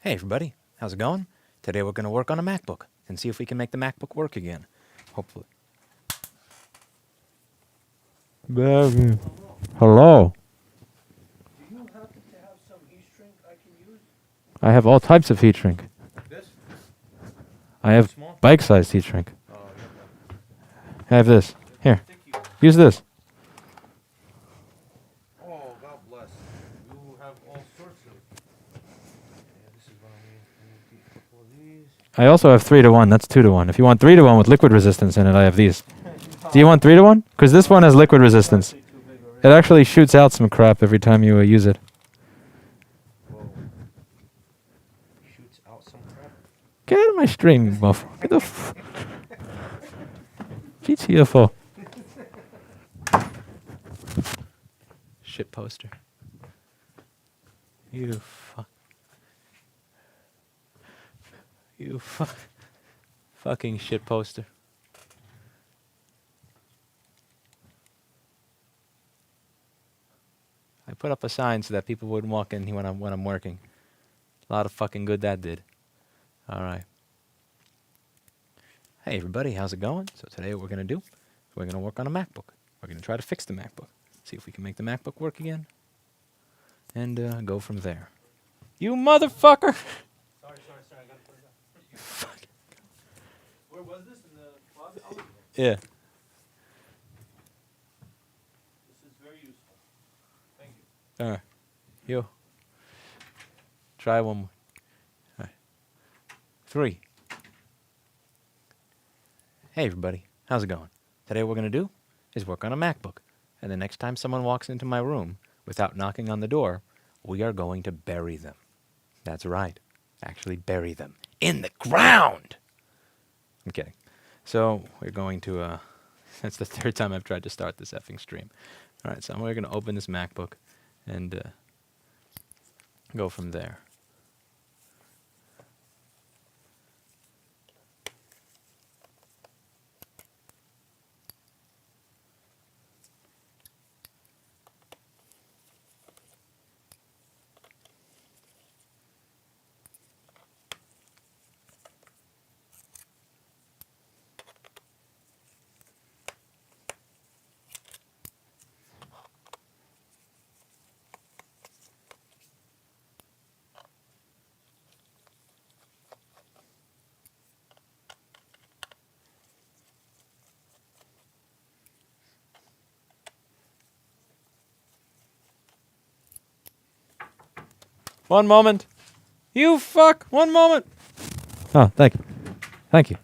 Hey everybody, how's it going? Today we're going to work on a MacBook and see if we can make the MacBook work again. Hopefully. Hello. Do you happen to have some heat shrink I can use? I have all types of heat shrink. This? I have Small? bike-sized heat shrink. Oh, yeah. I have this. Here, Sticky. use this. Oh, God bless. You have all sorts of. Yeah, this is what I need. I need a couple of these. I also have 3-to-1. That's 2-to-1. If you want 3-to-1 with liquid resistance in it, I have these. Do you want 3-to-1? Because this one has liquid resistance. Actually too big already. It actually shoots out some crap every time you use it. Whoa. Shoots out some crap. Get out of my stream, you motherfucker. Get the GTFO. Shit poster. You fuck. You fuck. Fucking shit poster. I put up a sign so that people wouldn't walk in when I'm working. A lot of fucking good that did. All right. Hey everybody, how's it going? So today what we're going to do, we're going to work on a MacBook. We're going to try to fix the MacBook. See if we can make the MacBook work again. And go from there. You motherfucker! Sorry. I gotta put it down. You fuck. Where was this? In the closet? Oh, Yeah. this is very useful. Thank you. All right. You. Try one more. All right. 3. Hey everybody, how's it going? Today what we're going to do is work on a MacBook. And the next time someone walks into my room without knocking on the door, we are going to bury them. That's right. Actually bury them in the ground. I'm kidding. So we're going to, that's the third time I've tried to start this effing stream. All right, so we're going to open this MacBook and go from there. One moment. You fuck. One moment. Oh, thank you. Thank you.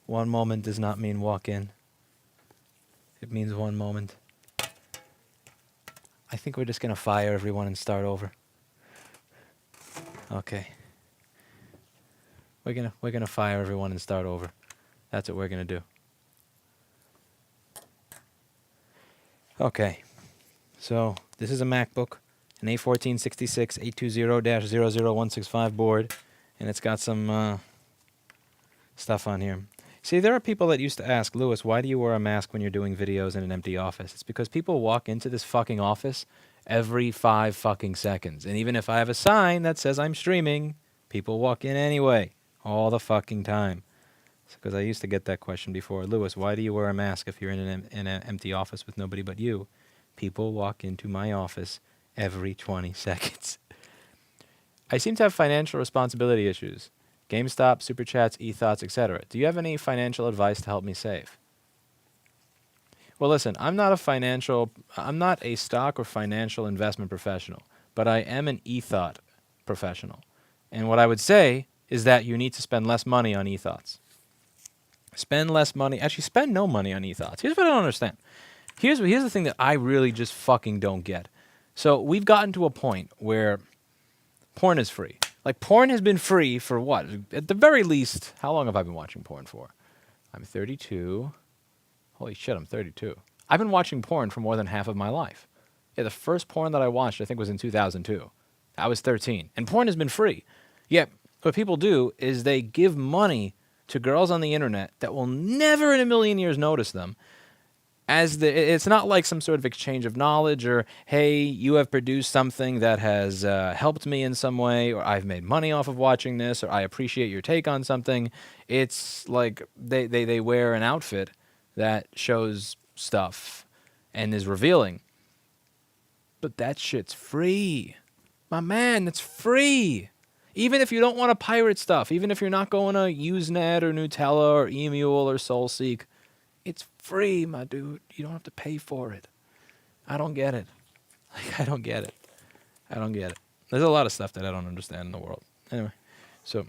One moment does not mean walk in. It means one moment. I think we're just going to fire everyone and start over. Okay. We're gonna fire everyone and start over. That's what we're gonna do. Okay. So this is a MacBook, an A1466 820-00165 board, and it's got some stuff on here. See, there are people that used to ask, Lewis, why do you wear a mask when you're doing videos in an empty office? It's because people walk into this fucking office every 5 fucking seconds. And even if I have a sign that says I'm streaming, people walk in anyway. All the fucking time. Because I used to get that question before. Lewis, why do you wear a mask if you're in an empty office with nobody but you? People walk into my office every 20 seconds. I seem to have financial responsibility issues. GameStop, Super Chats, ethos, etc. Do you have any financial advice to help me save? Well, listen, I'm not a stock or financial investment professional, but I am an ethos professional. And what I would say is that you need to spend less money on ethos. Spend less money. Actually, spend no money on ethos. Here's what I don't understand. Here's the thing that I really just fucking don't get. So we've gotten to a point where porn is free. Like, porn has been free for what? At the very least, how long have I been watching porn for? I'm 32. Holy shit, I'm 32. I've been watching porn for more than half of my life. Yeah, the first porn that I watched, I think, was in 2002. I was 13. And porn has been free. Yet, what people do is they give money to girls on the internet that will never in a million years notice them. It's not like some sort of exchange of knowledge or, hey, you have produced something that has helped me in some way, or I've made money off of watching this, or I appreciate your take on something. It's like they wear an outfit that shows stuff and is revealing. But that shit's free. My man, that's free. Even if you don't want to pirate stuff, even if you're not going to Usenet or Nutella or Emule or SoulSeek, it's free, my dude. You don't have to pay for it. I don't get it. Like, I don't get it. I don't get it. There's a lot of stuff that I don't understand in the world. Anyway, so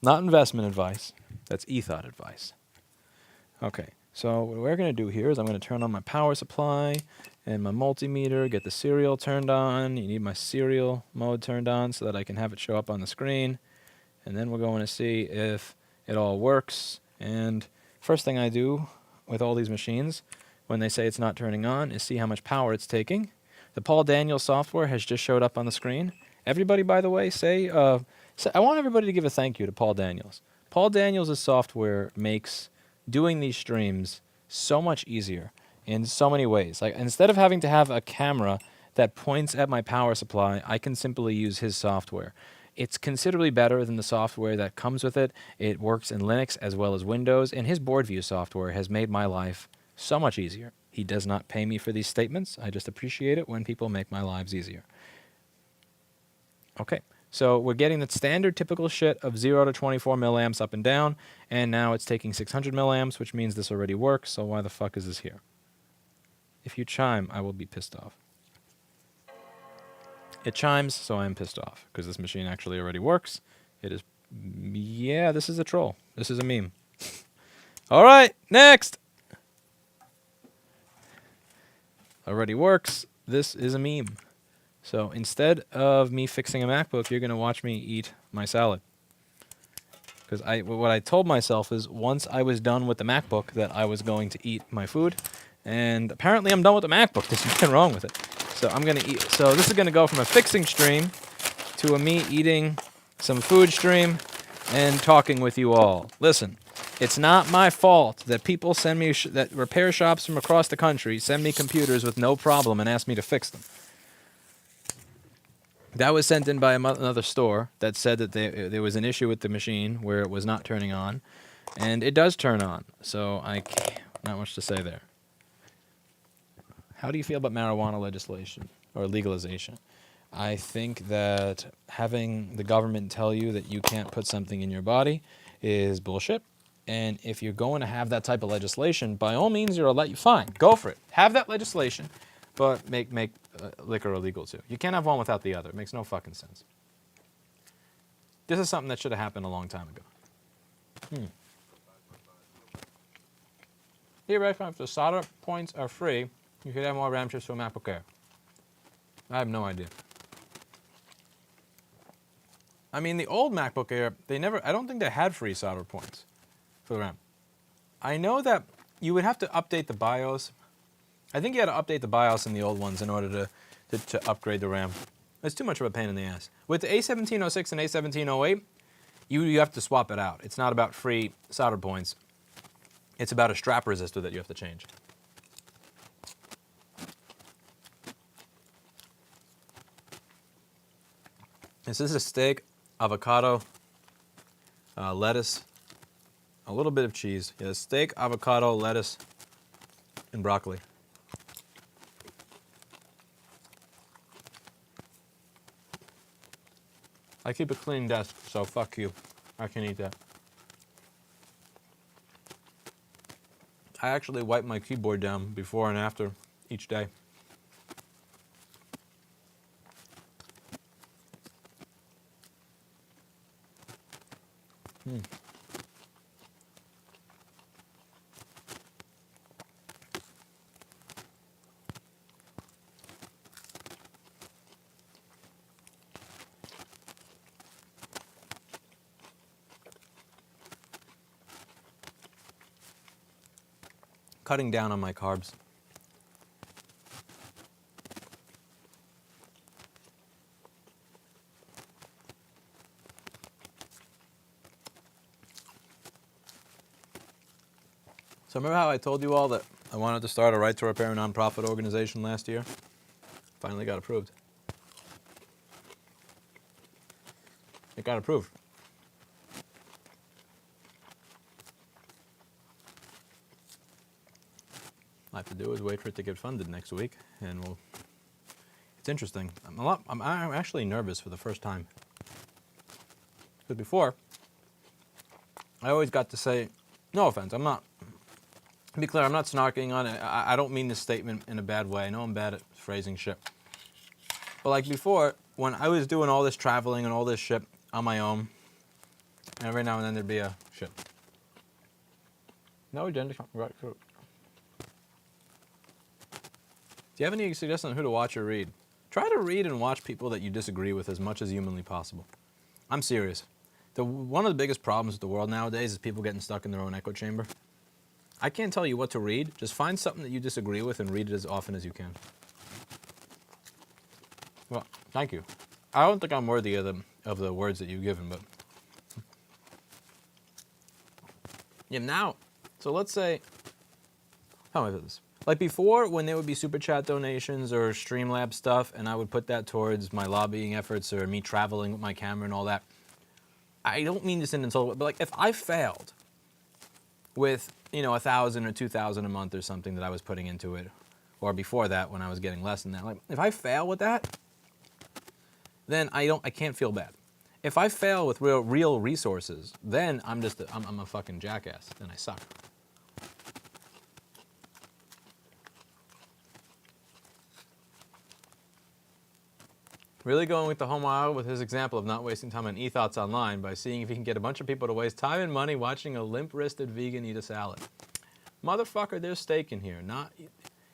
not investment advice. That's ethos advice. Okay, so what we're going to do here is I'm going to turn on my power supply and my multimeter, get the serial turned on. You need my serial mode turned on so that I can have it show up on the screen. And then we're going to see if it all works. And first thing I do with all these machines when they say it's not turning on is see how much power it's taking. The Paul Daniels software has just showed up on the screen. Everybody, by the way, I want everybody to give a thank you to Paul Daniels. Paul Daniels' software makes doing these streams so much easier in so many ways. Like, instead of having to have a camera that points at my power supply, I can simply use his software. It's considerably better than the software that comes with it. It works in Linux as well as Windows, and his board view software has made my life so much easier. He does not pay me for these statements. I just appreciate it when people make my lives easier. Okay, so we're getting the standard typical shit of 0 to 24 milliamps up and down, and now it's taking 600 milliamps, which means this already works, so why the fuck is this here? If you chime, I will be pissed off. It chimes, so I am pissed off, because this machine actually already works. It is... yeah, this is a troll. This is a meme. All right, next! Already works. This is a meme. So instead of me fixing a MacBook, you're going to watch me eat my salad. Because what I told myself is once I was done with the MacBook that I was going to eat my food. And apparently I'm done with the MacBook. There's nothing wrong with it. So I'm going to eat. So this is going to go from a fixing stream to a me eating some food stream and talking with you all. Listen, it's not my fault that people send me, that repair shops from across the country send me computers with no problem and ask me to fix them. That was sent in by another store that said that there was an issue with the machine where it was not turning on. And it does turn on. So not much to say there. How do you feel about marijuana legislation or legalization? I think that having the government tell you that you can't put something in your body is bullshit. And if you're going to have that type of legislation, by all means, fine, go for it. Have that legislation, but make liquor illegal too. You can't have one without the other. It makes no fucking sense. This is something that should have happened a long time ago. Here, right, if the solder points are free, you should have more RAM chips for MacBook Air. I have no idea. I mean, the old MacBook Air, I don't think they had free solder points for the RAM. I know that you would have to update the BIOS. I think you had to update the BIOS in the old ones in order to upgrade the RAM. It's too much of a pain in the ass. With the A1706 and A1708, you have to swap it out. It's not about free solder points. It's about a strap resistor that you have to change. This is a steak, avocado, lettuce, a little bit of cheese. Yeah, steak, avocado, lettuce, and broccoli. I keep a clean desk, so fuck you. I can eat that. I actually wipe my keyboard down before and after each day. Cutting down on my carbs. So remember how I told you all that I wanted to start a right to repair nonprofit organization last year? Finally got approved. It got approved. All I have to do is wait for it to get funded next week, and we'll. It's interesting. I'm actually nervous for the first time. Because before, I always got to say, no offense, I'm not. To be clear, I'm not snarking on it. I don't mean this statement in a bad way. I know I'm bad at phrasing shit. But like before, when I was doing all this traveling and all this shit on my own, and every now and then there'd be a shit. No agenda. Right. Do you have any suggestions on who to watch or read? Try to read and watch people that you disagree with as much as humanly possible. I'm serious. One of the biggest problems with the world nowadays is people getting stuck in their own echo chamber. I can't tell you what to read. Just find something that you disagree with and read it as often as you can. Well, thank you. I don't think I'm worthy of the words that you've given, but yeah. Now, so let's say, how am I put this? Like before, when there would be super chat donations or Streamlab stuff, and I would put that towards my lobbying efforts or me traveling with my camera and all that. I don't mean this in insult, but like if I failed with 1,000 or 2,000 a month or something that I was putting into it, or before that when I was getting less than that, like if I fail with that, then I can't feel bad. If I fail with real resources, then I'm a fucking jackass. Then I suck. Really going with the homo with his example of not wasting time on ethos online by seeing if he can get a bunch of people to waste time and money watching a limp-wristed vegan eat a salad. Motherfucker, there's steak in here.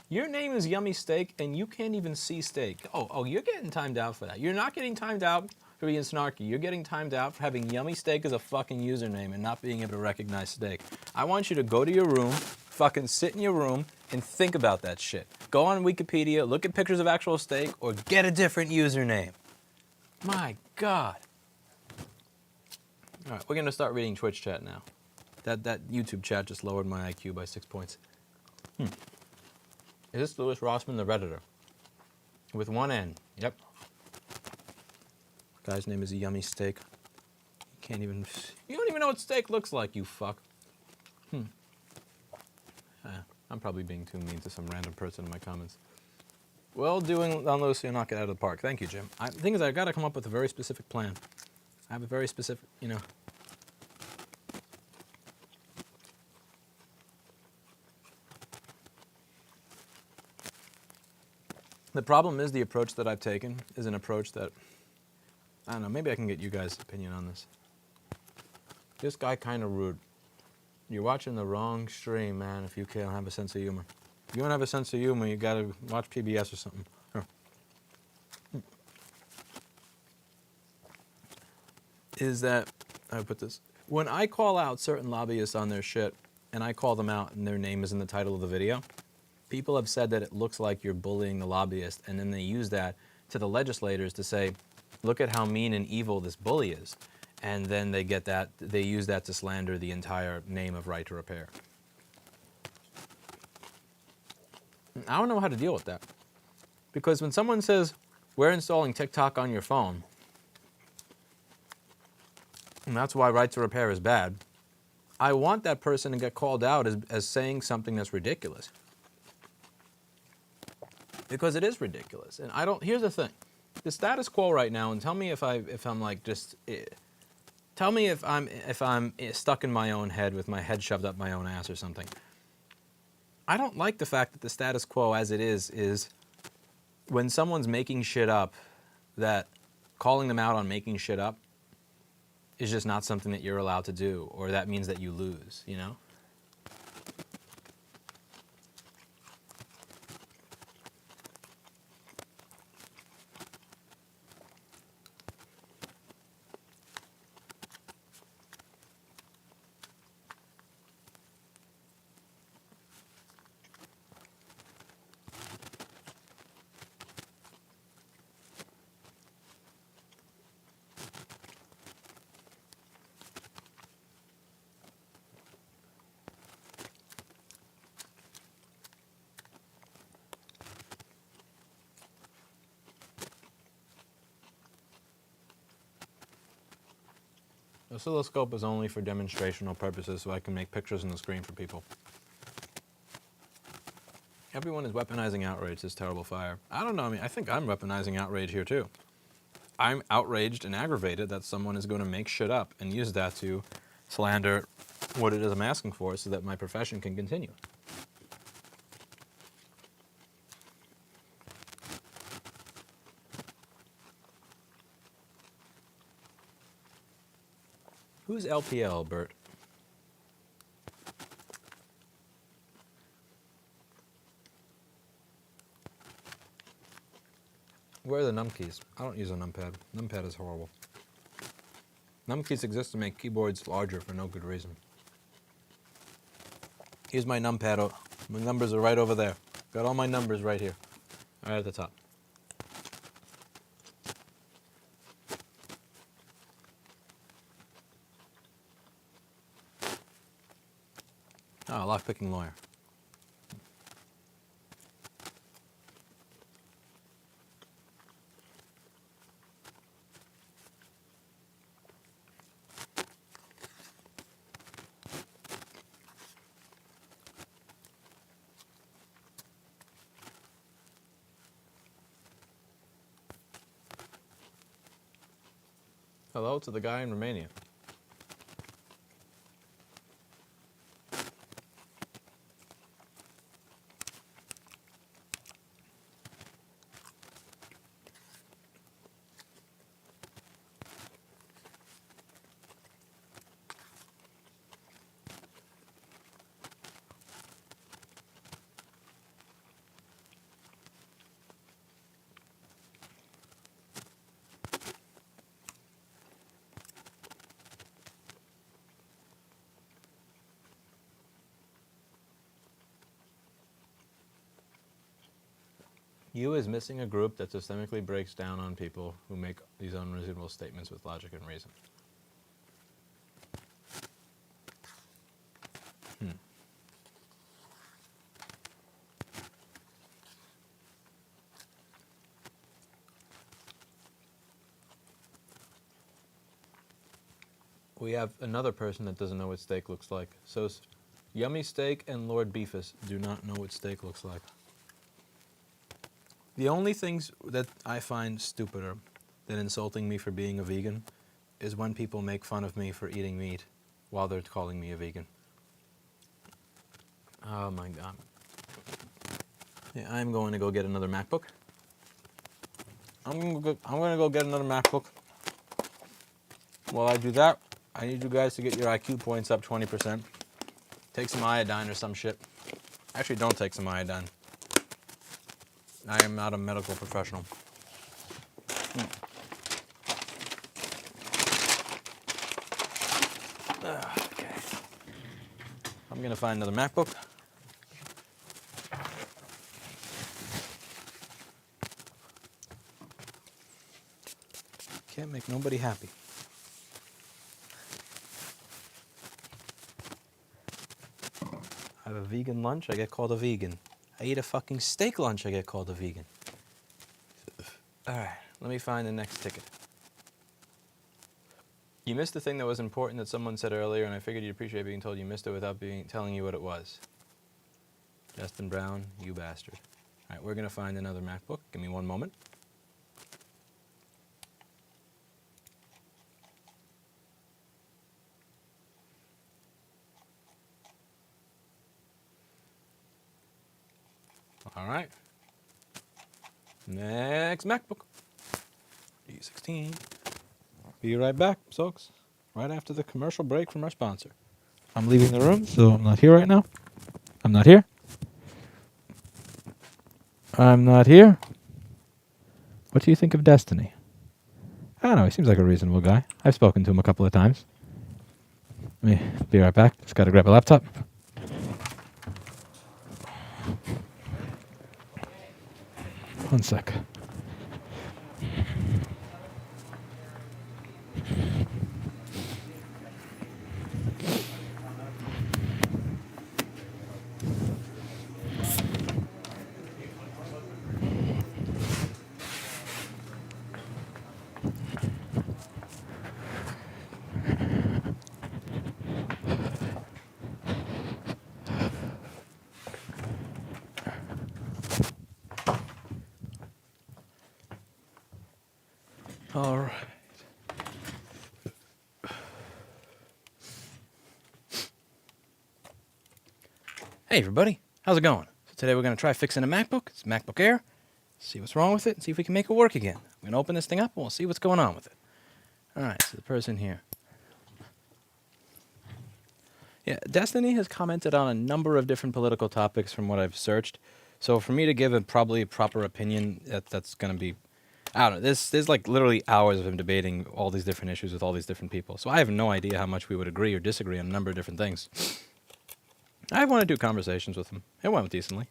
Your name is Yummy Steak, and you can't even see steak. Oh, you're getting timed out for that. You're not getting timed out for being snarky. You're getting timed out for having Yummy Steak as a fucking username and not being able to recognize steak. I want you to go to your room, fucking sit in your room, and think about that shit. Go on Wikipedia, look at pictures of actual steak, or get a different username. My God. All right, we're going to start reading Twitch chat now. That YouTube chat just lowered my IQ by 6 points. Is this Louis Rossman, the Redditor? With one N. Yep. Guy's name is Yummy Steak. You don't even know what steak looks like, you fuck. I'm probably being too mean to some random person in my comments. Well, doing on those so you knock it out of the park. Thank you, Jim. The thing is, I've got to come up with a very specific plan. I have a very specific, The problem is the approach that I've taken is an approach that, I don't know, maybe I can get you guys' opinion on this. This guy kind of rude. You're watching the wrong stream, man, if you can't have a sense of humor. If you don't have a sense of humor, you got to watch PBS or something. Here. Is that, I put this, when I call out certain lobbyists on their shit, and I call them out and their name is in the title of the video, people have said that it looks like you're bullying the lobbyist, and then they use that to the legislators to say, look at how mean and evil this bully is. And then they use that to slander the entire name of Right to Repair. I don't know how to deal with that. Because when someone says, we're installing TikTok on your phone, and that's why Right to Repair is bad, I want that person to get called out as saying something that's ridiculous. Because it is ridiculous. And here's the thing. The status quo right now, and tell me if I'm like just... Tell me if I'm stuck in my own head with my head shoved up my own ass or something. I don't like the fact that the status quo as it is when someone's making shit up, that calling them out on making shit up is just not something that you're allowed to do, or that means that you lose, Oscilloscope is only for demonstrational purposes, so I can make pictures on the screen for people. Everyone is weaponizing outrage, this terrible fire. I don't know, I mean, I think I'm weaponizing outrage here too. I'm outraged and aggravated that someone is going to make shit up and use that to slander what it is I'm asking for so that my profession can continue. Who's LPL, Bert? Where are the num keys? I don't use a numpad. Numpad is horrible. Num keys exist to make keyboards larger for no good reason. Here's my numpad. My numbers are right over there. Got all my numbers right here. Right at the top. Oh, lockpicking lawyer. Hello to the guy in Romania. You is missing a group that systemically breaks down on people who make these unreasonable statements with logic and reason. We have another person that doesn't know what steak looks like. So, Yummy Steak and Lord Beefus do not know what steak looks like. The only things that I find stupider than insulting me for being a vegan is when people make fun of me for eating meat while they're calling me a vegan. Oh my God. Yeah, I'm going to go get another MacBook. I'm going to go get another MacBook. While I do that, I need you guys to get your IQ points up 20%. Take some iodine or some shit. Actually, don't take some iodine. I am not a medical professional. Okay. I'm going to find another MacBook. Can't make nobody happy. I have a vegan lunch, I get called a vegan. I eat a fucking steak lunch, I get called a vegan. Alright, let me find the next ticket. You missed the thing that was important that someone said earlier, and I figured you'd appreciate being told you missed it without telling you what it was. Justin Brown, you bastard. Alright, we're going to find another MacBook. Give me one moment. All right. Next MacBook. G16. Be right back, folks. Right after the commercial break from our sponsor. I'm leaving the room, so I'm not here right now. I'm not here. I'm not here. What do you think of Destiny? I don't know. He seems like a reasonable guy. I've spoken to him a couple of times. Let me be right back. Just got to grab a laptop. One sec. All right. Hey everybody, how's it going? So today we're going to try fixing a MacBook. It's a MacBook Air. See what's wrong with it and see if we can make it work again. We're going to open this thing up and we'll see what's going on with it. All right, so the person here. Yeah, Destiny has commented on a number of different political topics from what I've searched. So for me to give a probably a proper opinion, that's going to be, I don't know, there's like literally hours of him debating all these different issues with all these different people. So I have no idea how much we would agree or disagree on a number of different things. I have 1 or 2 conversations with him. It went decently.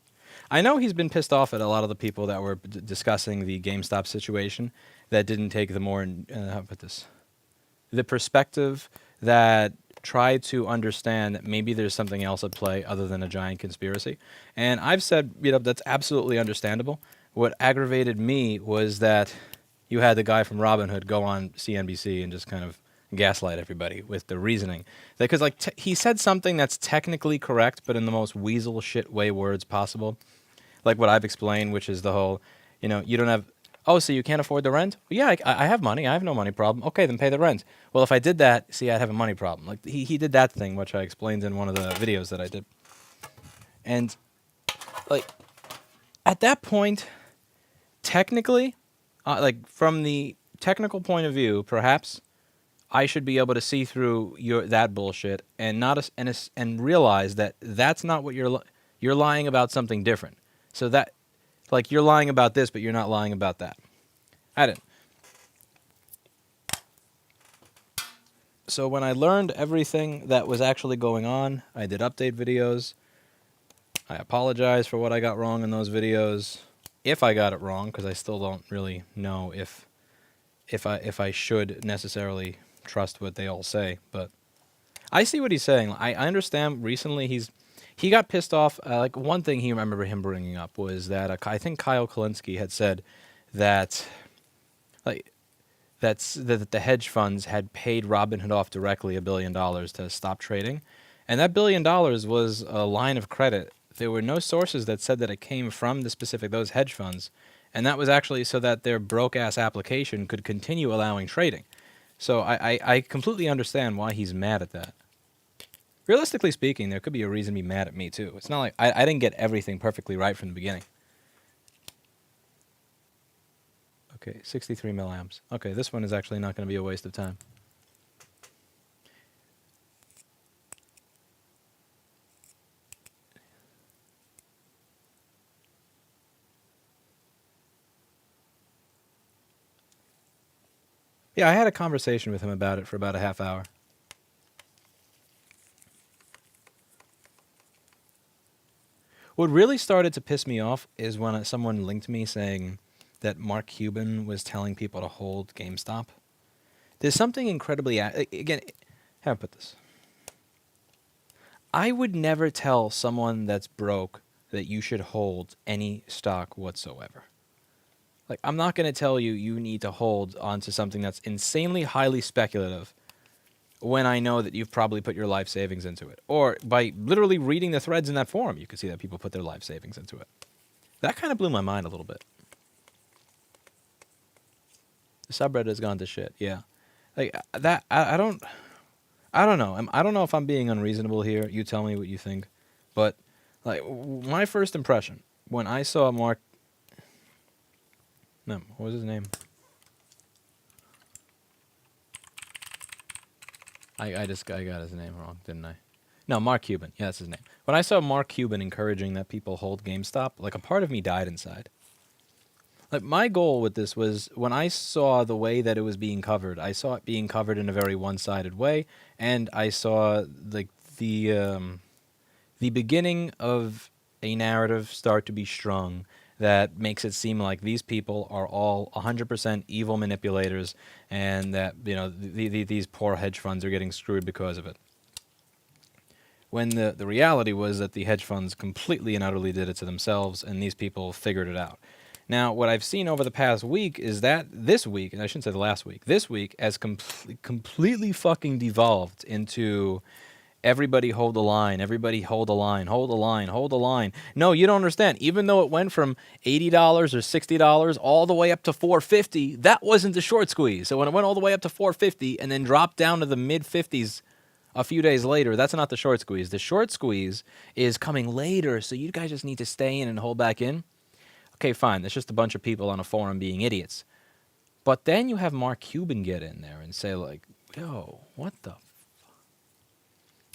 I know he's been pissed off at a lot of the people that were discussing the GameStop situation that didn't take the more, how about this, the perspective that tried to understand that maybe there's something else at play other than a giant conspiracy. And I've said, that's absolutely understandable. What aggravated me was that you had the guy from Robinhood go on CNBC and just kind of gaslight everybody with the reasoning. Because he said something that's technically correct, but in the most weasel shit way words possible. Like what I've explained, which is the whole, you don't have, oh, so you can't afford the rent? Well, yeah, I have money. I have no money problem. Okay, then pay the rent. Well, if I did that, see, I'd have a money problem. Like he did that thing, which I explained in one of the videos that I did. And like at that point, technically, from the technical point of view, perhaps I should be able to see through that bullshit and and realize that that's not what you're lying about something different. So that, like, you're lying about this, but you're not lying about that. I didn't. So when I learned everything that was actually going on, I did update videos. I apologize for what I got wrong in those videos, if I got it wrong, because I still don't really know if I should necessarily trust what they all say, but I see what he's saying. I understand recently he got pissed off. Like one thing he remembered him bringing up was that I think Kyle Kalinske had said that that the hedge funds had paid Robinhood off directly $1 billion to stop trading, and that $1 billion was a line of credit. There were no sources that said that it came from those hedge funds, and that was actually so that their broke-ass application could continue allowing trading. So I completely understand why he's mad at that. Realistically speaking, there could be a reason to be mad at me too. It's not like I didn't get everything perfectly right from the beginning. Okay, 63 milliamps. Okay, this one is actually not going to be a waste of time. Yeah, I had a conversation with him about it for about a half hour. What really started to piss me off is when someone linked me saying that Mark Cuban was telling people to hold GameStop. There's something incredibly... Again, how do I put this? I would never tell someone that's broke that you should hold any stock whatsoever. Like, I'm not going to tell you you need to hold onto something that's insanely highly speculative when I know that you've probably put your life savings into it. Or by literally reading the threads in that forum, you can see that people put their life savings into it. That kind of blew my mind a little bit. The subreddit has gone to shit, yeah. Like, that, I don't know. I don't know if I'm being unreasonable here. You tell me what you think. But, like, my first impression, when I saw Mark... No, what was his name? I got his name wrong, didn't I? No, Mark Cuban. Yeah, that's his name. When I saw Mark Cuban encouraging that people hold GameStop, like, a part of me died inside. Like, my goal with this was, when I saw the way that it was being covered, I saw it being covered in a very one-sided way, and I saw, like, the beginning of a narrative start to be strung that makes it seem like these people are all 100% evil manipulators, and that, these poor hedge funds are getting screwed because of it. When the reality was that the hedge funds completely and utterly did it to themselves, and these people figured it out. Now, what I've seen over the past week is that this week, and I shouldn't say the last week, this week has completely fucking devolved into Everybody hold the line. Everybody hold the line. Hold the line. Hold the line. No, you don't understand. Even though it went from $80 or $60 all the way up to $450, that wasn't the short squeeze. So when it went all the way up to $450 and then dropped down to the mid 50s a few days later, that's not the short squeeze. The short squeeze is coming later, so you guys just need to stay in and hold back in. Okay, fine. That's just a bunch of people on a forum being idiots. But then you have Mark Cuban get in there and say, like, yo, what the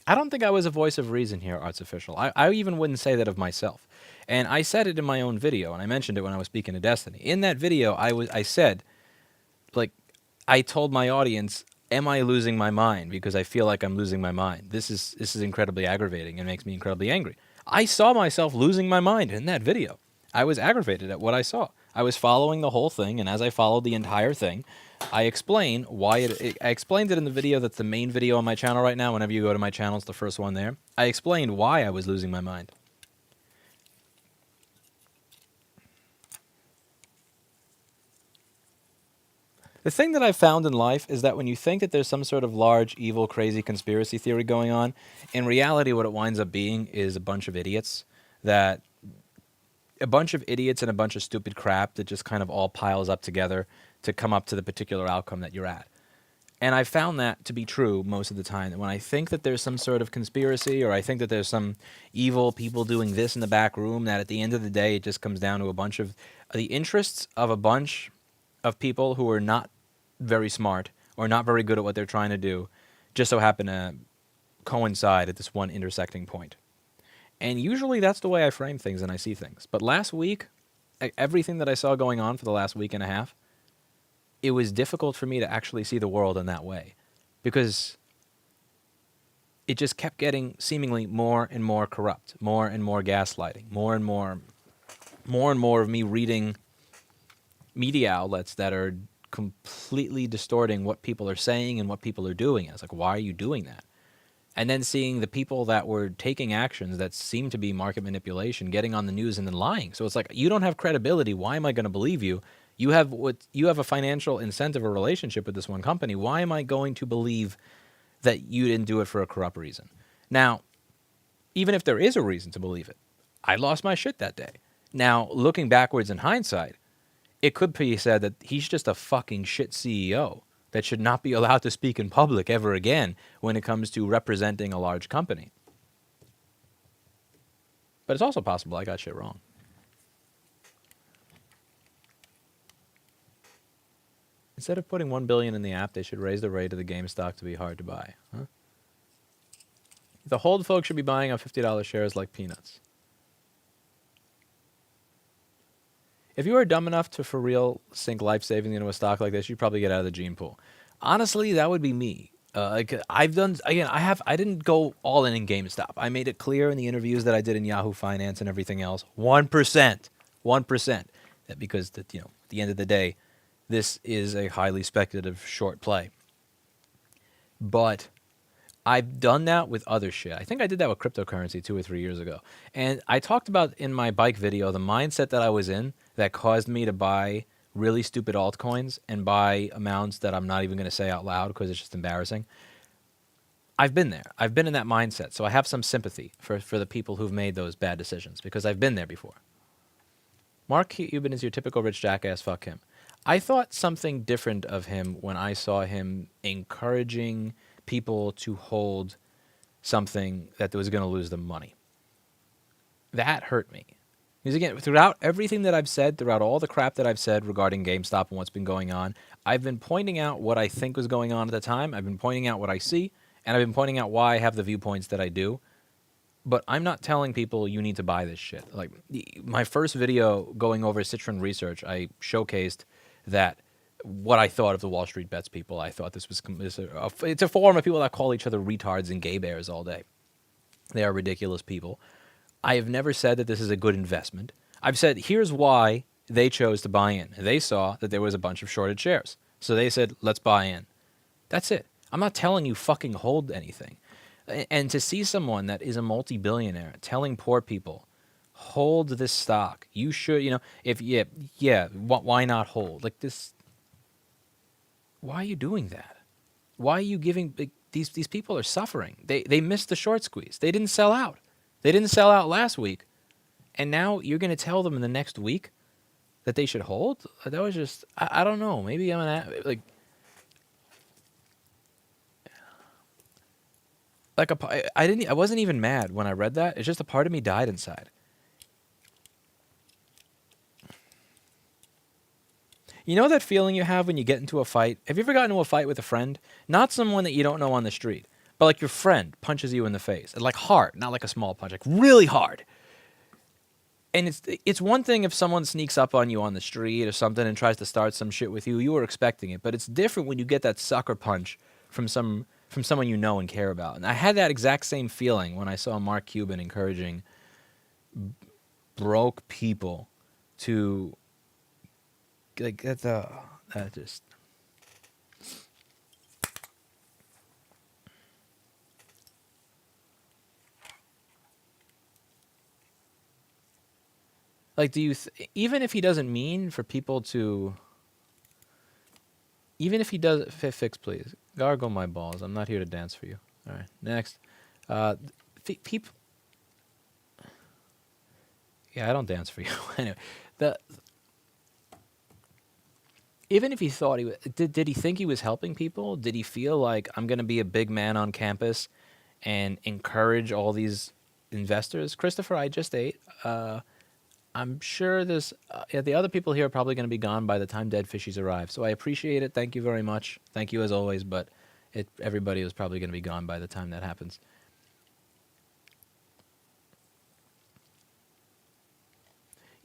I don't think I was a voice of reason here, Arts Official. I even wouldn't say that of myself. And I said it in my own video, and I mentioned it when I was speaking to Destiny. In that video, I said, like, I told my audience, am I losing my mind? Because I feel like I'm losing my mind. This is incredibly aggravating and makes me incredibly angry. I saw myself losing my mind in that video. I was aggravated at what I saw. I was following the whole thing, and as I followed the entire thing, I explained why I explained it in the video that's the main video on my channel right now. Whenever you go to my channel, it's the first one there. I explained why I was losing my mind. The thing that I've found in life is that when you think that there's some sort of large, evil, crazy conspiracy theory going on, in reality what it winds up being is a bunch of idiots and a bunch of stupid crap that just kind of all piles up together to come up to the particular outcome that you're at. And I found that to be true most of the time. That when I think that there's some sort of conspiracy, or I think that there's some evil people doing this in the back room, that at the end of the day it just comes down to a bunch of the interests of a bunch of people who are not very smart or not very good at what they're trying to do, just so happen to coincide at this one intersecting point. And usually that's the way I frame things and I see things. But last week, everything that I saw going on for the last week and a half, it was difficult for me to actually see the world in that way, because it just kept getting seemingly more and more corrupt, more and more gaslighting, more and more of me reading media outlets that are completely distorting what people are saying and what people are doing. I was like, why are you doing that? And then seeing the people that were taking actions that seemed to be market manipulation, getting on the news and then lying. So it's like, you don't have credibility. Why am I going to believe you? You have a financial incentive or relationship with this one company. Why am I going to believe that you didn't do it for a corrupt reason? Now, even if there is a reason to believe it, I lost my shit that day. Now, looking backwards in hindsight, it could be said that he's just a fucking shit CEO that should not be allowed to speak in public ever again when it comes to representing a large company. But it's also possible I got shit wrong. Instead of putting $1 billion in the app, they should raise the rate of the GameStop to be hard to buy. Huh? The hold folks should be buying on $50 shares like peanuts. If you are dumb enough to for real sink life savings into a stock like this, you'd probably get out of the gene pool. Honestly, that would be me. I've done again. I didn't go all in GameStop. I made it clear in the interviews that I did in Yahoo Finance and everything else. 1%. That because at the end of the day, this is a highly speculative short play. But I've done that with other shit. I think I did that with cryptocurrency 2 or 3 years ago. And I talked about in my bike video the mindset that I was in that caused me to buy really stupid altcoins and buy amounts that I'm not even going to say out loud because it's just embarrassing. I've been there. I've been in that mindset. So I have some sympathy for the people who've made those bad decisions because I've been there before. Mark Cuban is your typical rich jackass. Fuck him. I thought something different of him when I saw him encouraging people to hold something that was going to lose them money. That hurt me. Because again, throughout everything that I've said, throughout all the crap that I've said regarding GameStop and what's been going on, I've been pointing out what I think was going on at the time. I've been pointing out what I see, and I've been pointing out why I have the viewpoints that I do. But I'm not telling people you need to buy this shit. Like my first video going over Citron research, I showcased that what I thought of the Wall Street Bets people. I thought this was it's a forum of people that call each other retards and gay bears all day. They are ridiculous people. I have never said that this is a good investment. I've said here's why they chose to buy in. They saw that there was a bunch of shorted shares. So they said, let's buy in. That's it. I'm not telling you fucking hold anything. And to see someone that is a multi-billionaire telling poor people, hold this stock. You should, why not hold? Like this. Why are you doing that? Why are you giving, these people are suffering. They missed the short squeeze. They didn't sell out. They didn't sell out last week, and now you're going to tell them in the next week that they should hold? That was just I don't know. Maybe I'm I wasn't even mad when I read that. It's just a part of me died inside. You know that feeling you have when you get into a fight? Have you ever gotten into a fight with a friend? Not someone that you don't know on the street, but like your friend punches you in the face. And like hard, not like a small punch, like really hard. And it's one thing if someone sneaks up on you on the street or something and tries to start some shit with you. You were expecting it, but it's different when you get that sucker punch from someone you know and care about. And I had that exact same feeling when I saw Mark Cuban encouraging broke people to like that just. Like, do you even if he doesn't mean for people to, even if he does fix, please gargle my balls. I'm not here to dance for you. All right, next. People. Yeah, I don't dance for you. Anyway, even if he thought he was, did he think he was helping people? Did he feel like I'm going to be a big man on campus and encourage all these investors? Christopher, I just ate. I'm sure there's the other people here are probably going to be gone by the time Dead Fishies arrive. So I appreciate it. Thank you very much. Thank you as always. But everybody is probably going to be gone by the time that happens.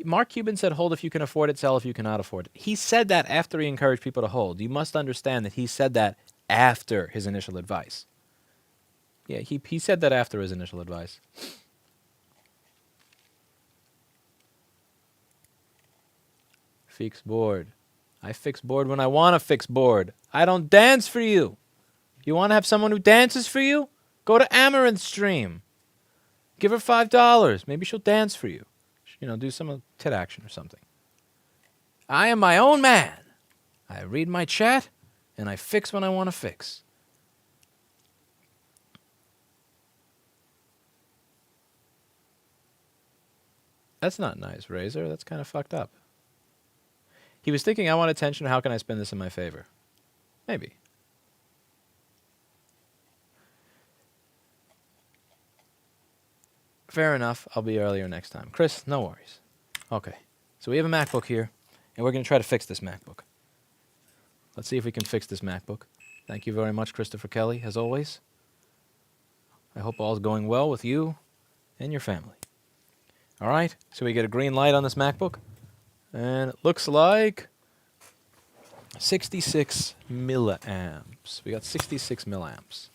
Mark Cuban said, hold if you can afford it, sell if you cannot afford it. He said that after he encouraged people to hold. You must understand that he said that after his initial advice. Yeah, he said that after his initial advice. Fix board. I fix board when I want to fix board. I don't dance for you. You want to have someone who dances for you? Go to Amaranth's stream. Give her $5. Maybe she'll dance for you. You know, do some tit action or something. I am my own man. I read my chat, and I fix when I want to fix. That's not nice, Razor. That's kind of fucked up. He was thinking, I want attention. How can I spend this in my favor? Maybe. Fair enough. I'll be earlier next time. Chris, no worries. Okay. So we have a MacBook here, and we're going to try to fix this MacBook. Let's see if we can fix this MacBook. Thank you very much, Christopher Kelly, as always. I hope all's going well with you and your family. All right. So we get a green light on this MacBook. And it looks like 66 milliamps. We got 66 milliamps.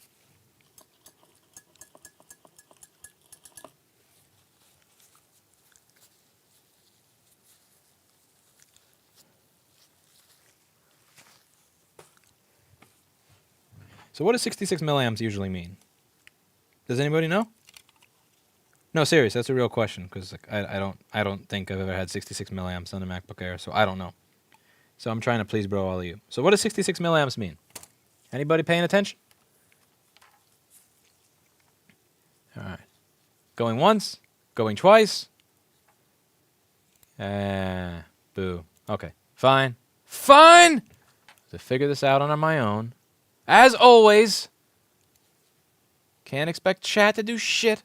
So what does 66 milliamps usually mean? Does anybody know? No, serious. That's a real question because like, I don't think I've ever had 66 milliamps on a MacBook Air, so I don't know. So I'm trying to please bro all of you. So what does 66 milliamps mean? Anybody paying attention? All right. Going once, going twice. Boo. Okay. Fine. Fine. To figure this out on my own. As always. Can't expect chat to do shit.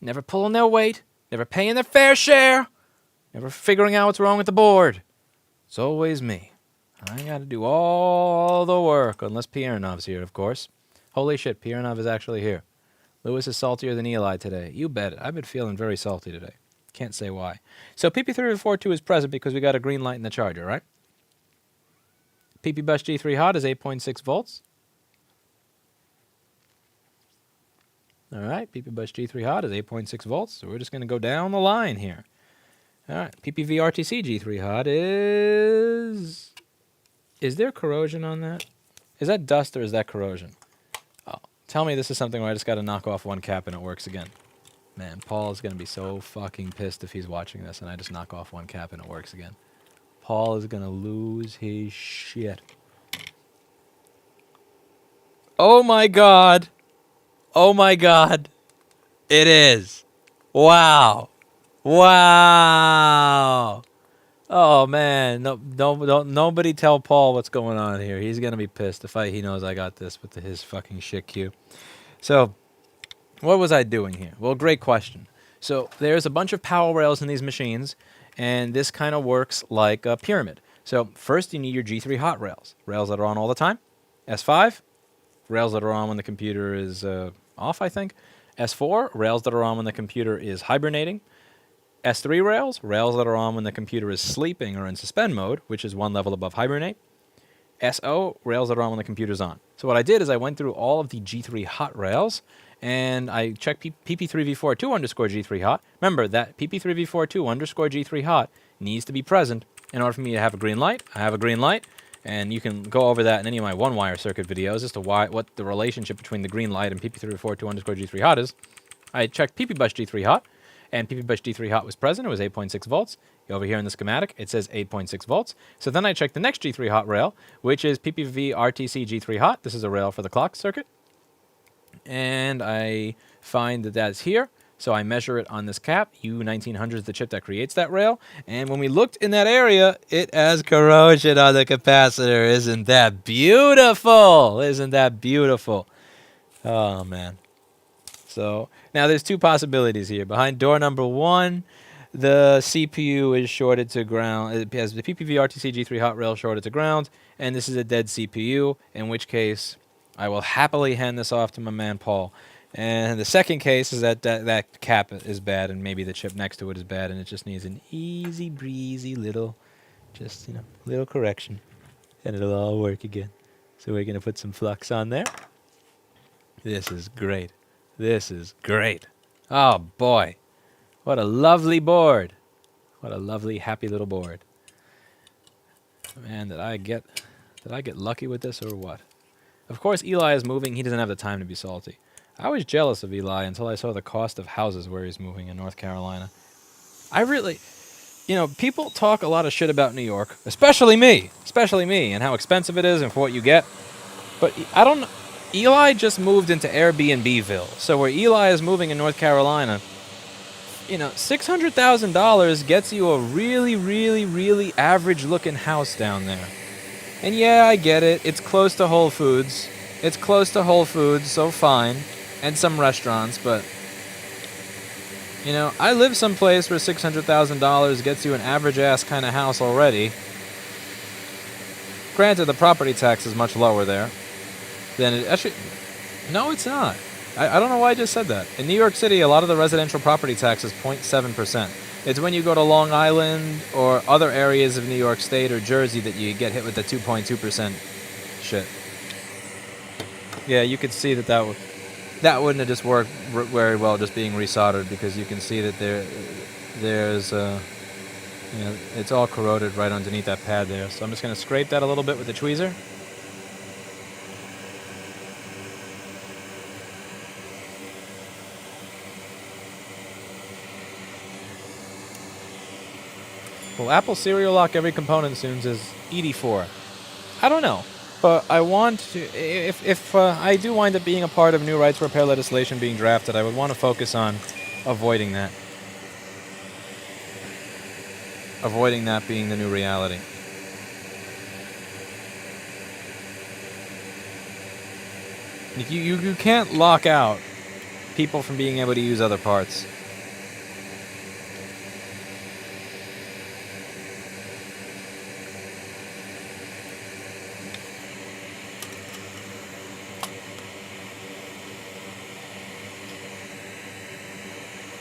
Never pulling their weight, never paying their fair share, never figuring out what's wrong with the board. It's always me. I got to do all the work, unless Pieranov's here, of course. Holy shit, Pieranov is actually here. Lewis is saltier than Eli today. You bet it. I've been feeling very salty today. Can't say why. So PP342 is present because we got a green light in the charger, right? PP Bus G3 Hot is 8.6 volts. All right, PP Bus G3 Hot is 8.6 volts, so we're just going to go down the line here. All right, PPVRTC G3 Hot is... Is there corrosion on that? Is that dust or is that corrosion? Oh, tell me this is something where I just got to knock off one cap and it works again. Man, Paul is going to be so fucking pissed if he's watching this and I just knock off one cap and it works again. Paul is going to lose his shit. Oh my God. Oh my God. It is. Wow. Wow. Oh man. No, don't nobody tell Paul what's going on here. He's gonna be pissed if he knows I got this with his fucking shit queue. So, what was I doing here? Well, great question. So there's a bunch of power rails in these machines, and this kind of works like a pyramid. So first you need your G3 hot rails, rails that are on all the time. S5, rails that are on when the computer is off, I think. S4, rails that are on when the computer is hibernating. S3 rails, rails that are on when the computer is sleeping or in suspend mode, which is one level above hibernate. SO, rails that are on when the computer's on. So what I did is I went through all of the G3 hot rails, and I checked pp3v42 underscore G3 hot. Remember that pp3v42 underscore G3 hot needs to be present in order for me to have a green light. I have a green light, and you can go over that in any of my one-wire circuit videos as to what the relationship between the green light and pp3v42 underscore G3 hot is. I checked ppbus G3 hot, and ppbus G3 hot was present. It was 8.6 volts. Over here in the schematic, it says 8.6 volts. So then I checked the next G3 hot rail, which is ppv RTC G3 hot. This is a rail for the clock circuit. And I find that that's here. So I measure it on this cap. U1900 is the chip that creates that rail. And when we looked in that area, it has corrosion on the capacitor. Isn't that beautiful? Isn't that beautiful? Oh, man. So now there's two possibilities here. Behind door number 1, the CPU is shorted to ground. It has the PPV-RTC G3 hot rail shorted to ground, and this is a dead CPU, in which case I will happily hand this off to my man Paul. And the second case is that cap is bad, and maybe the chip next to it is bad, and it just needs an easy breezy little, little correction, and it'll all work again. So we're gonna put some flux on there. This is great. This is great. Oh boy. What a lovely board. What a lovely, happy little board. Man, did I get lucky with this or what? Of course, Eli is moving. He doesn't have the time to be salty. I was jealous of Eli until I saw the cost of houses where he's moving in North Carolina. I really, people talk a lot of shit about New York, especially me, and how expensive it is and for what you get. But I don't know. Eli just moved into Airbnbville. So where Eli is moving in North Carolina, $600,000 gets you a really, really, really average-looking house down there. And yeah, I get it. It's close to Whole Foods. So fine. And some restaurants, but, I live someplace where $600,000 gets you an average-ass kind of house already. Granted, the property tax is much lower there than it actually... No, it's not. I don't know why I just said that. In New York City, a lot of the residential property tax is 0.7%. It's when you go to Long Island or other areas of New York State or Jersey that you get hit with the 2.2% shit. Yeah, you could see that wouldn't have just worked very well just being resoldered, because you can see that there's it's all corroded right underneath that pad there. So I'm just going to scrape that a little bit with the tweezer. Will Apple serial lock every component soon, says ED4. I don't know, but I want to, if I do wind up being a part of new rights repair legislation being drafted, I would want to focus on avoiding that. Avoiding that being the new reality. You can't lock out people from being able to use other parts.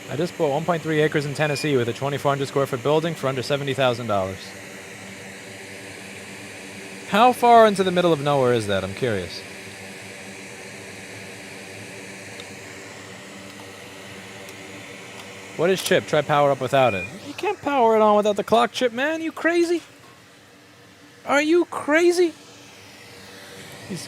I just bought 1.3 acres in Tennessee with a 2,400 square foot building for under $70,000. How far into the middle of nowhere is that? I'm curious. What is chip? Try power up without it. You can't power it on without the clock chip, man. You crazy? Are you crazy? He's...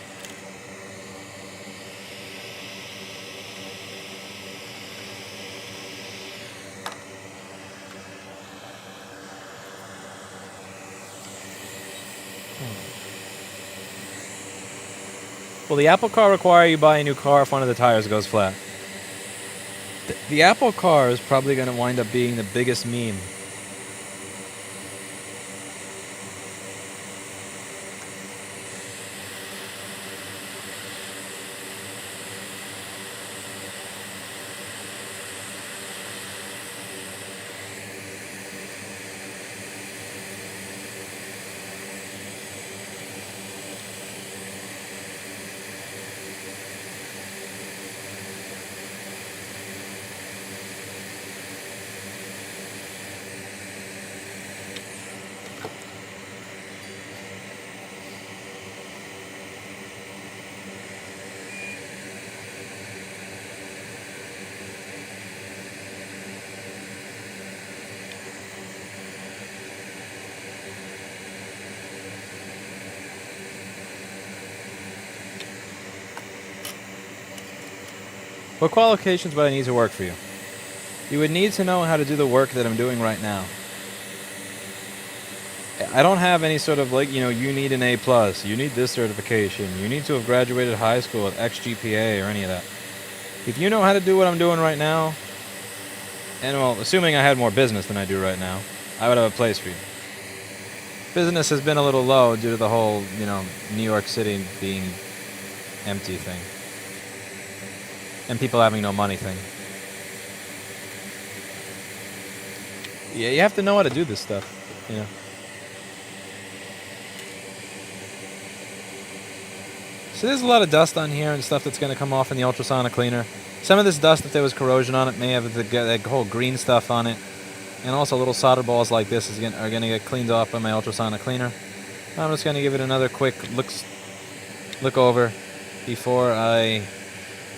Will the Apple Car require you buy a new car if one of the tires goes flat? The Apple Car is probably going to wind up being the biggest meme. What qualifications would I need to work for you? You would need to know how to do the work that I'm doing right now. I don't have any sort of like, you need an A+, you need this certification, you need to have graduated high school with X GPA or any of that. If you know how to do what I'm doing right now, and well, assuming I had more business than I do right now, I would have a place for you. Business has been a little low due to the whole, New York City being empty thing. And people having no money thing. Yeah, you have to know how to do this stuff, So there's a lot of dust on here and stuff that's going to come off in the ultrasonic cleaner. Some of this dust, if there was corrosion on it, may have that whole green stuff on it. And also little solder balls like this are going to get cleaned off by my ultrasonic cleaner. I'm just going to give it another quick look over before I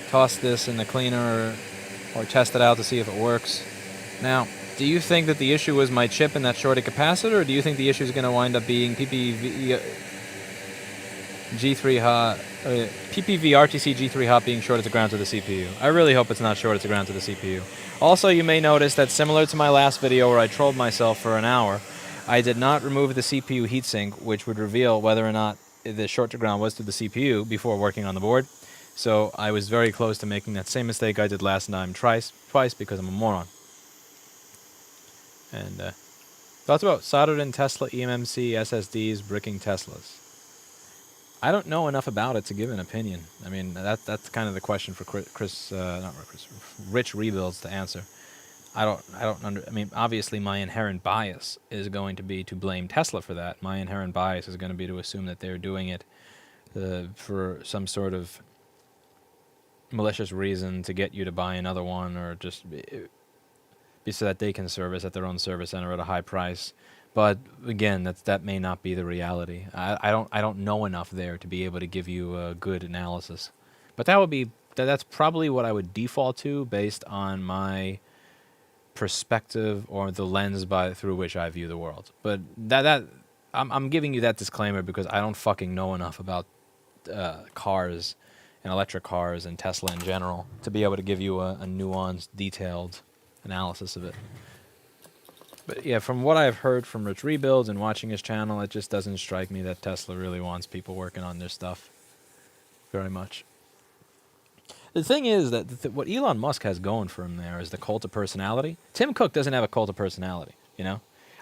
toss this in the cleaner or test it out to see if it works. Now, do you think that the issue was my chip and that shorted capacitor, or do you think the issue is going to wind up being PPV RTC G3 hot being shorted to ground to the CPU? I really hope it's not shorted to ground to the CPU. Also, you may notice that similar to my last video where I trolled myself for an hour, I did not remove the CPU heatsink, which would reveal whether or not the short to ground was to the CPU before working on the board. So I was very close to making that same mistake I did last time twice because I'm a moron. And thoughts about soldered in Tesla eMMC SSDs bricking Teslas? I don't know enough about it to give an opinion. I mean, that's kind of the question for Rich Rebuilds to answer. I mean, obviously my inherent bias is going to be to blame Tesla for that. My inherent bias is going to be to assume that they're doing it for some sort of malicious reason to get you to buy another one, or just be so that they can service at their own service center at a high price. But again, that may not be the reality. I don't know enough there to be able to give you a good analysis. But that's probably what I would default to based on my perspective or the lens through which I view the world. But I'm giving you that disclaimer because I don't fucking know enough about cars and electric cars and Tesla in general to be able to give you a nuanced, detailed analysis of it. But yeah, from what I've heard from Rich Rebuilds and watching his channel, it just doesn't strike me that Tesla really wants people working on their stuff very much. The thing is that what Elon Musk has going for him there is the cult of personality. Tim Cook doesn't have a cult of personality,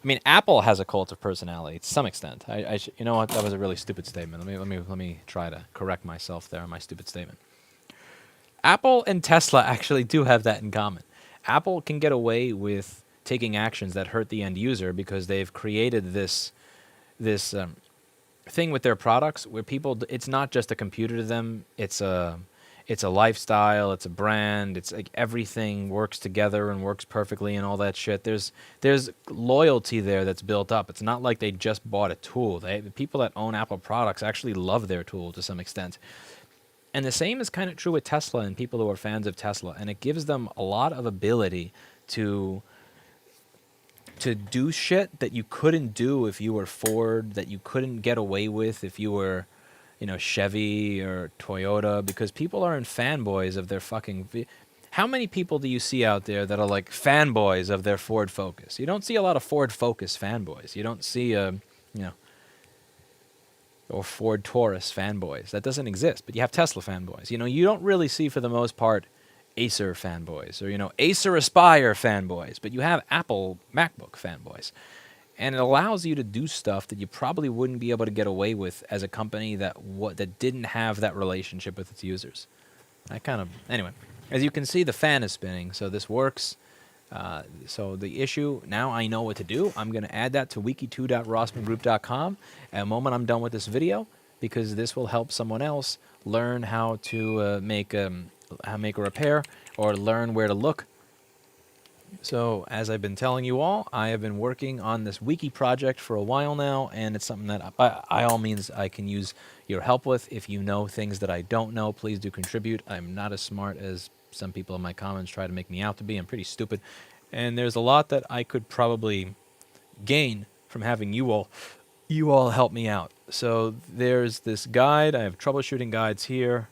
I mean, Apple has a cult of personality to some extent. You know what? That was a really stupid statement. Let me try to correct myself there on my stupid statement. Apple and Tesla actually do have that in common. Apple can get away with taking actions that hurt the end user because they've created this thing with their products where it's not just a computer to them, it's a lifestyle, it's a brand, it's like everything works together and works perfectly and all that shit. There's loyalty there that's built up. It's not like they just bought a tool. The people that own Apple products actually love their tool to some extent. And the same is kind of true with Tesla and people who are fans of Tesla, and it gives them a lot of ability to do shit that you couldn't do if you were Ford, that you couldn't get away with if you were, Chevy or Toyota, because people aren't fanboys of their fucking... How many people do you see out there that are like fanboys of their Ford Focus? You don't see a lot of Ford Focus fanboys. You don't see, or Ford Taurus fanboys. That doesn't exist, but you have Tesla fanboys. You know, you don't really see, for the most part, Acer fanboys or, you know, Acer Aspire fanboys, but you have Apple MacBook fanboys. And it allows you to do stuff that you probably wouldn't be able to get away with as a company that didn't have that relationship with its users. Anyway, as you can see, the fan is spinning, so this works. So the issue, now I know what to do. I'm going to add that to wiki2.rossmangroup.com at the moment I'm done with this video, because this will help someone else learn how to make a repair, or learn where to look. So as I've been telling you all, I have been working on this Wiki project for a while now, and it's something that by all means I can use your help with. If you know things that I don't know, please do contribute. I'm not as smart as some people in my comments try to make me out to be. I'm pretty stupid. And there's a lot that I could probably gain from having you all help me out. So there's this guide. I have troubleshooting guides here.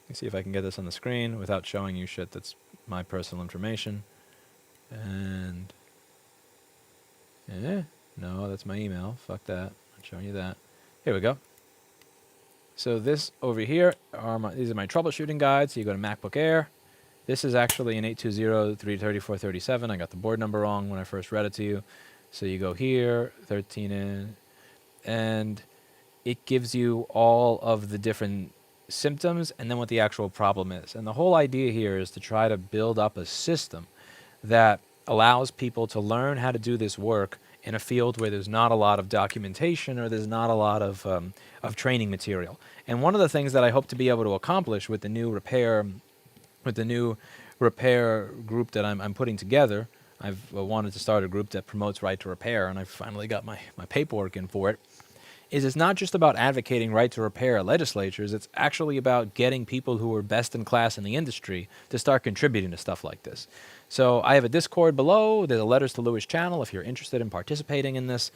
Let me see if I can get this on the screen without showing you shit that's my personal information. And no, that's my email. Fuck that. I'm showing you that. Here we go. So this over here these are my troubleshooting guides. So you go to MacBook Air. This is actually an 820-334-37. I got the board number wrong when I first read it to you. So you go here, 13 in, and it gives you all of the different symptoms and then what the actual problem is. And the whole idea here is to try to build up a system that allows people to learn how to do this work in a field where there's not a lot of documentation, or there's not a lot of training material. And one of the things that I hope to be able to accomplish with the new repair group that I'm putting together, I've wanted to start a group that promotes right to repair, and I've finally got my paperwork in for it, is it's not just about advocating right to repair at legislatures, it's actually about getting people who are best in class in the industry to start contributing to stuff like this. So I have a Discord below. There's a Letters to Lewis channel if you're interested in participating in this.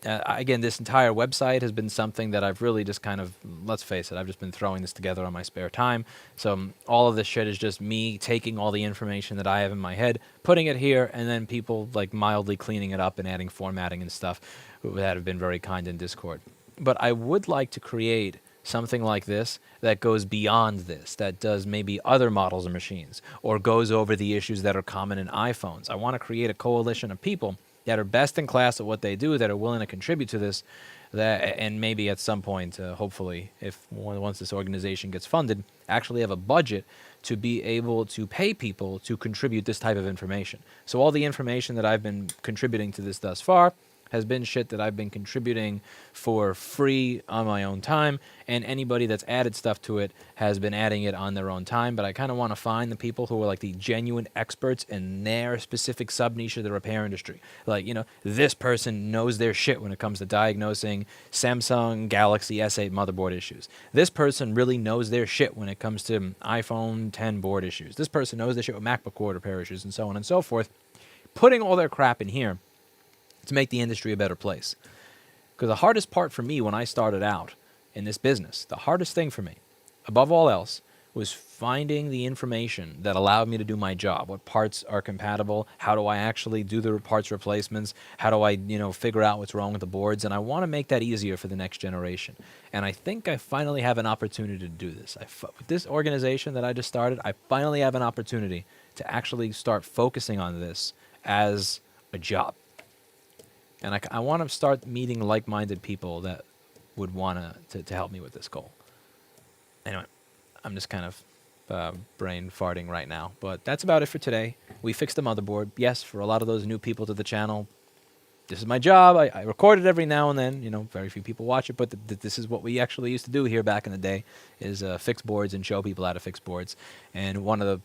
Again, this entire website has been something that I've really just kind of, let's face it, I've just been throwing this together on my spare time. So all of this shit is just me taking all the information that I have in my head, putting it here, and then people like mildly cleaning it up and adding formatting and stuff that have been very kind in Discord. But I would like to create something like this that goes beyond this, that does maybe other models of machines, or goes over the issues that are common in iPhones. I want to create a coalition of people that are best in class at what they do, that are willing to contribute to this, and maybe at some point, hopefully, once this organization gets funded, actually have a budget to be able to pay people to contribute this type of information. So all the information that I've been contributing to this thus far has been shit that I've been contributing for free on my own time, and anybody that's added stuff to it has been adding it on their own time. But I kind of want to find the people who are like the genuine experts in their specific sub-niche of the repair industry. Like, you know, this person knows their shit when it comes to diagnosing Samsung Galaxy S8 motherboard issues. This person really knows their shit when it comes to iPhone 10 board issues. This person knows their shit with MacBook board repair issues, and so on and so forth. Putting all their crap in here to make the industry a better place. Because the hardest part for me when I started out in this business, the hardest thing for me, above all else, was finding the information that allowed me to do my job. What parts are compatible? How do I actually do the parts replacements? How do I, figure out what's wrong with the boards? And I want to make that easier for the next generation. And I think I finally have an opportunity to do this. With this organization that I just started, I finally have an opportunity to actually start focusing on this as a job. And I want to start meeting like-minded people that would want to help me with this goal. Anyway, I'm just kind of brain farting right now. But that's about it for today. We fixed the motherboard. Yes, for a lot of those new people to the channel, this is my job. I record it every now and then. Very few people watch it, but this is what we actually used to do here back in the day, is fix boards and show people how to fix boards. And one of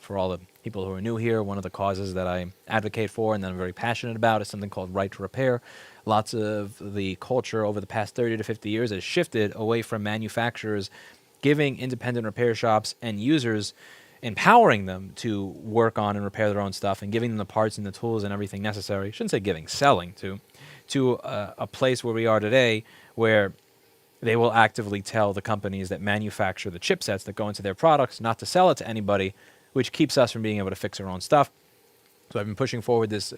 for all the people who are new here, one of the causes that I advocate for and that I'm very passionate about is something called right to repair. Lots of the culture over the past 30 to 50 years has shifted away from manufacturers giving independent repair shops and users, empowering them to work on and repair their own stuff and giving them the parts and the tools and everything necessary. I shouldn't say giving, selling to a place where we are today, where they will actively tell the companies that manufacture the chipsets that go into their products not to sell it to anybody, which keeps us from being able to fix our own stuff. So I've been pushing forward this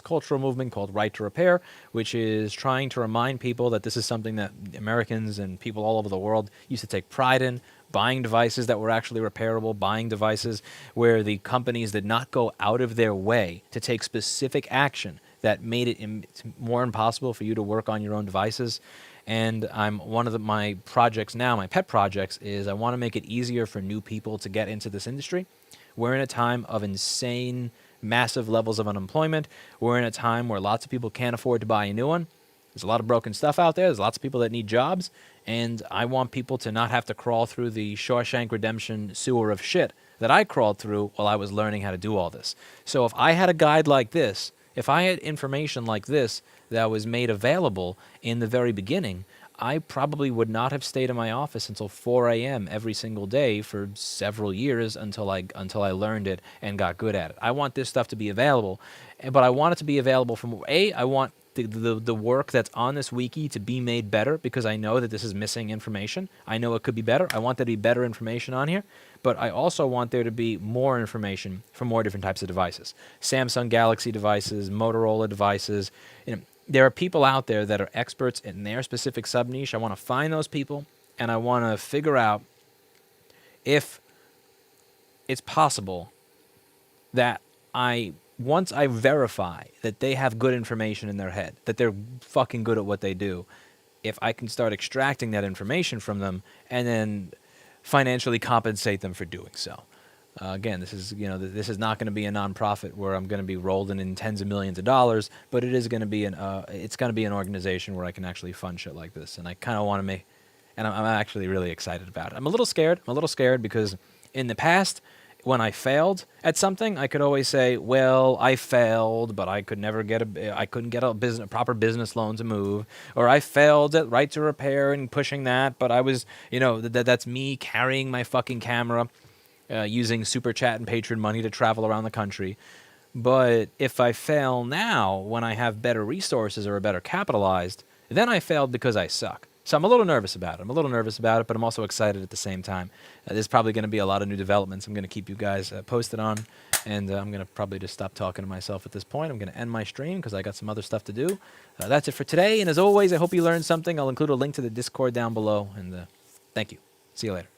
cultural movement called Right to Repair, which is trying to remind people that this is something that Americans and people all over the world used to take pride in, buying devices that were actually repairable, buying devices where the companies did not go out of their way to take specific action that made it more impossible for you to work on your own devices. And one of my projects now, my pet projects, is I want to make it easier for new people to get into this industry. We're in a time of insane, massive levels of unemployment. We're in a time where lots of people can't afford to buy a new one. There's a lot of broken stuff out there. There's lots of people that need jobs. And I want people to not have to crawl through the Shawshank Redemption sewer of shit that I crawled through while I was learning how to do all this. So if I had a guide like this, if I had information like this that was made available in the very beginning, I probably would not have stayed in my office until 4 a.m. every single day for several years until I learned it and got good at it. I want this stuff to be available, but I want it to be available from I want the work that's on this wiki to be made better, because I know that this is missing information. I know it could be better. I want there to be better information on here, but I also want there to be more information for more different types of devices. Samsung Galaxy devices, Motorola devices. There are people out there that are experts in their specific sub-niche. I want to find those people, and I want to figure out if it's possible that once I verify that they have good information in their head, that they're fucking good at what they do, if I can start extracting that information from them and then financially compensate them for doing so. Again, this is not going to be a nonprofit where I'm going to be rolling in tens of millions of dollars, but it is going to be an organization where I can actually fund shit like this, and I kind of want to make, and I'm actually really excited about it. I'm a little scared because in the past, when I failed at something, I could always say, "Well, I failed, but I couldn't get a proper business loan to move," or "I failed at Right to Repair and pushing that, but I was, that's me carrying my fucking camera." Using Super Chat and Patreon money to travel around the country. But if I fail now, when I have better resources or are better capitalized, then I failed because I suck. So I'm a little nervous about it. But I'm also excited at the same time. There's probably going to be a lot of new developments I'm going to keep you guys posted on. And I'm going to probably just stop talking to myself at this point. I'm going to end my stream because I got some other stuff to do. That's it for today. And as always, I hope you learned something. I'll include a link to the Discord down below. And thank you. See you later.